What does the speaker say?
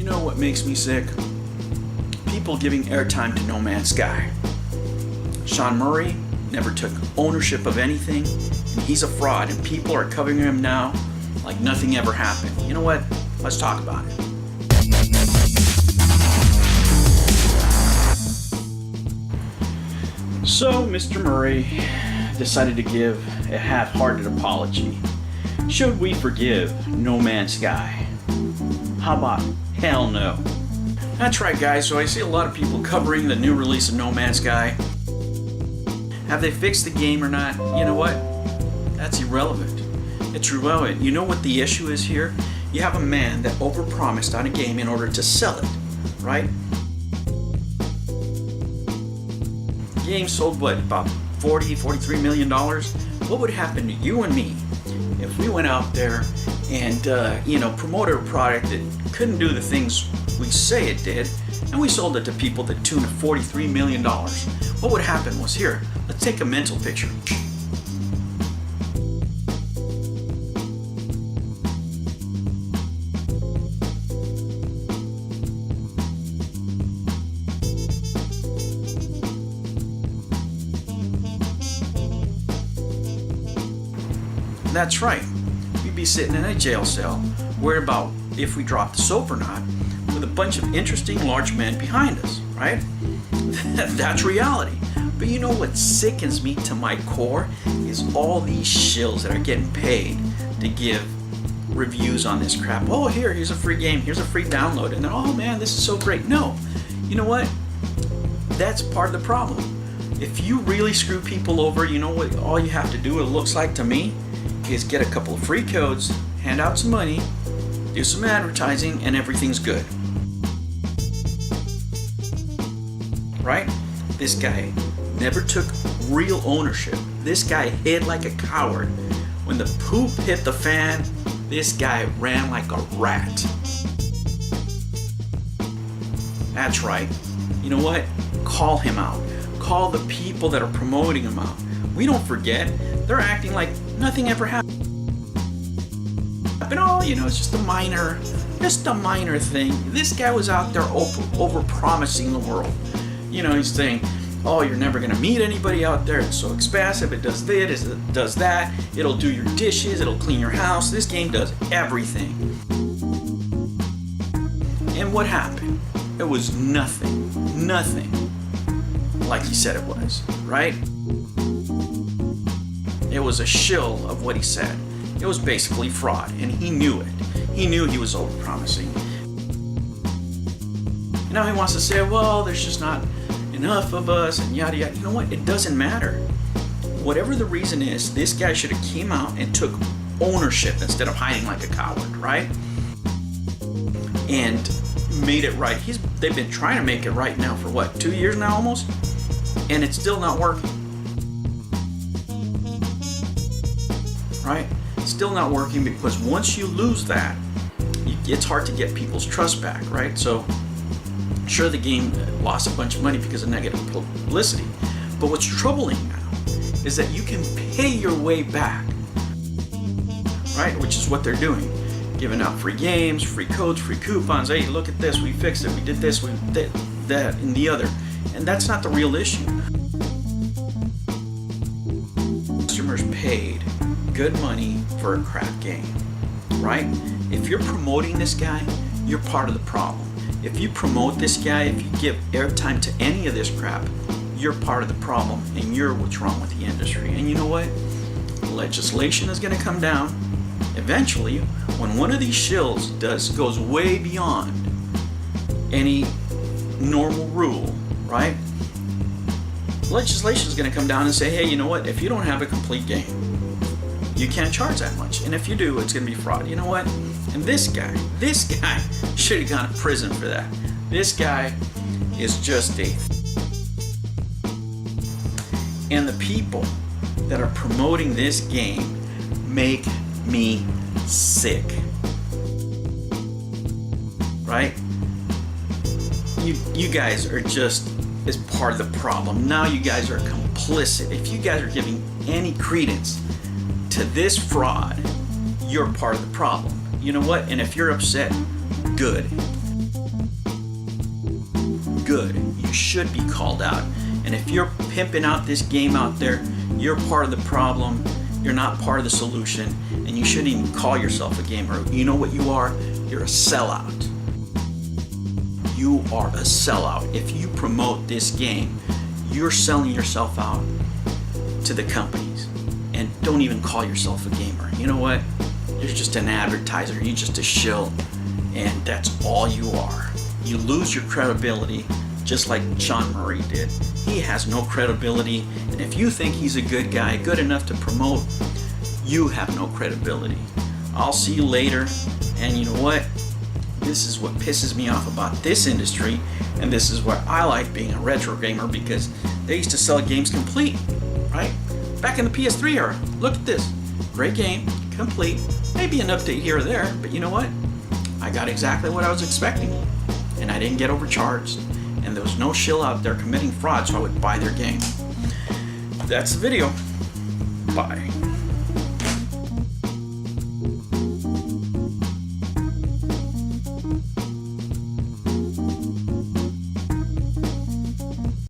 know what makes me sick? People giving airtime to No Man's Sky. Sean Murray never took ownership of anything, and he's a fraud, and people are covering him now like nothing ever happened. You know what? Let's talk about it. So, Mr. Murray decided to give a half-hearted apology. Should we forgive No Man's Sky? How about hell no? That's right, guys. So I see a lot of people covering the new release of No Man's Sky. Have they fixed the game or not? You know what? That's irrelevant. It's irrelevant. You know what the issue is here? You have a man that overpromised on a game in order to sell it, right? The game sold what, about $43 million? What would happen to you and me if we went out there and promoted a product that couldn't do the things we say it did, and we sold it to people that tune of $43 million? What would happen was, here, let's take a mental picture. That's right, we'd be sitting in a jail cell, worried about if we dropped the soap or not, with a bunch of interesting large men behind us, right? That's reality. But you know what sickens me to my core is all these shills that are getting paid to give reviews on this crap. Oh, here's a free game, here's a free download, and then, oh man, this is so great. No, you know what? That's part of the problem. If you really screw people over, you know what all you have to do, it looks like to me, is get a couple of free codes, hand out some money, do some advertising, and everything's good. Right? This guy never took real ownership. This guy hid like a coward. When the poop hit the fan, this guy ran like a rat. That's right. You know what? Call him out. Call the people that are promoting him out. We don't forget. They're acting like nothing ever happened. Oh, it's just a minor thing. This guy was out there over-promising the world. He's saying, oh, you're never going to meet anybody out there. It's so expensive. It does this, it does that. It'll do your dishes. It'll clean your house. This game does everything. And what happened? It was nothing like he said it was, right? It was a shill of what he said. It was basically fraud, and he knew it. He knew he was overpromising. Now he wants to say, well, there's just not enough of us, and yada yada. You know what? It doesn't matter. Whatever the reason is, this guy should have came out and took ownership instead of hiding like a coward, right? And made it right. They've been trying to make it right now for what, 2 years now almost? And it's still not working. Right? It's still not working because once you lose that, it's hard to get people's trust back, right? So, sure, the game lost a bunch of money because of negative publicity, but what's troubling now is that you can pay your way back, right? Which is what they're doing, giving out free games, free codes, free coupons. Hey, look at this, we fixed it, we did this, we did that, and the other. And that's not the real issue. Customers paid good money for a crap game, right? If you're promoting this guy, you're part of the problem. If you promote this guy, if you give airtime to any of this crap, you're part of the problem, and you're what's wrong with the industry. And you know what? Legislation is going to come down eventually when one of these shills goes way beyond any normal rule, right? Legislation is going to come down and say, hey, you know what? If you don't have a complete game, you can't charge that much. And if you do, it's going to be fraud. You know what? And this guy should have gone to prison for that. This guy is just a... And the people that are promoting this game make me sick. Right? You guys are just as part of the problem. Now you guys are complicit. If you guys are giving any credence to this fraud, you're part of the problem. You know what? And if you're upset, good. good, you should be called out. And if you're pimping out this game out there, you're part of the problem, you're not part of the solution, and you shouldn't even call yourself a gamer. You know what you are? You're a sellout. You are a sellout. If you promote this game, you're selling yourself out to the companies. And don't even call yourself a gamer. You know what? You're just an advertiser. You're just a shill. And that's all you are. You lose your credibility just like Sean Murray did. He has no credibility. And if you think he's a good guy, good enough to promote, you have no credibility. I'll see you later. And you know what? This is what pisses me off about this industry. And this is why I like being a retro gamer, because they used to sell games complete, right? Back in the PS3 era. Look at this. Great game, complete. Maybe an update here or there, but you know what? I got exactly what I was expecting. And I didn't get overcharged. And there was no shill out there committing fraud, so I would buy their game. That's the video. Bye.